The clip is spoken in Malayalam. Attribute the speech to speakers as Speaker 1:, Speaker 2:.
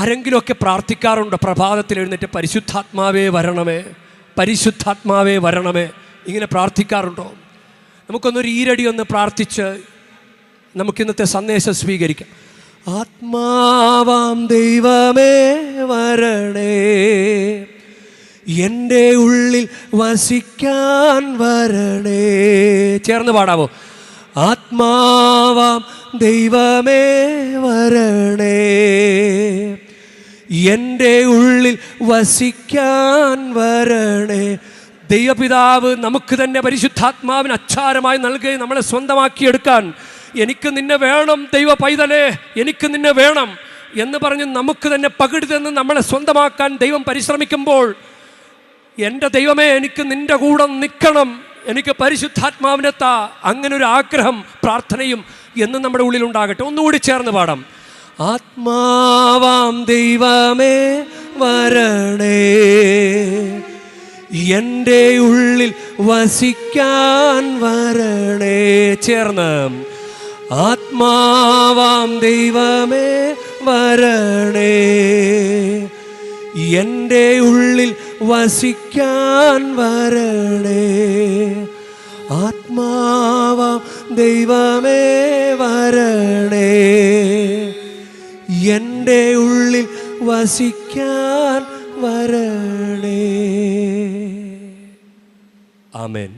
Speaker 1: ആരെങ്കിലുമൊക്കെ പ്രാർത്ഥിക്കാറുണ്ടോ പ്രഭാതത്തിൽ എഴുന്നേറ്റ് പരിശുദ്ധാത്മാവേ വരണമേ, പരിശുദ്ധാത്മാവേ വരണമേ, ഇങ്ങനെ പ്രാർത്ഥിക്കാറുണ്ടോ? നമുക്കൊന്നൊരു ഈരടി ഒന്ന് പ്രാർത്ഥിച്ച് നമുക്കിന്നത്തെ സന്ദേശം സ്വീകരിക്കാം. ആത്മാവാം ദൈവമേ വരണേ, എൻ്റെ ഉള്ളിൽ വസിക്കാൻ വരണേ. ചേർന്ന് പാടാമോ? ആത്മാവാം ദൈവമേ വരണേ, എൻ്റെ ഉള്ളിൽ വസിക്കാൻ വരണേ. ദൈവപിതാവ് നമുക്ക് തന്നെ പരിശുദ്ധാത്മാവിന് അച്ചാരമായി നൽകി നമ്മളെ സ്വന്തമാക്കിയെടുക്കാൻ, എനിക്ക് നിന്നെ വേണം ദൈവ പൈതലേ, എനിക്ക് നിന്നെ വേണം എന്ന് പറഞ്ഞ് നമുക്ക് തന്നെ പകുതി തന്ന് നമ്മളെ സ്വന്തമാക്കാൻ ദൈവം പരിശ്രമിക്കുമ്പോൾ, എൻ്റെ ദൈവമേ എനിക്ക് നിൻ്റെ കൂടെ നിൽക്കണം, എനിക്ക് പരിശുദ്ധാത്മാവിനെ താ, അങ്ങനൊരു ആഗ്രഹം പ്രാർത്ഥനയും എന്ന് നമ്മുടെ ഉള്ളിലുണ്ടാകട്ടെ. ഒന്നുകൂടി ചേർന്ന് പാടാം. ആത്മാവാം ദൈവമേ വരണേ, എൻ്റെ ഉള്ളിൽ വസിക്കാൻ വരണേ. ചേർന്ന് ആത്മാവാം ദൈവമേ വരണേ, എൻ്റെ ഉള്ളിൽ വസിക്കാൻ വരണേ. ആത്മാവാം ദൈവമേ വരണേ, എൻ്റെ ഉള്ളിൽ വസിക്കാൻ വരണേ. ആമേൻ.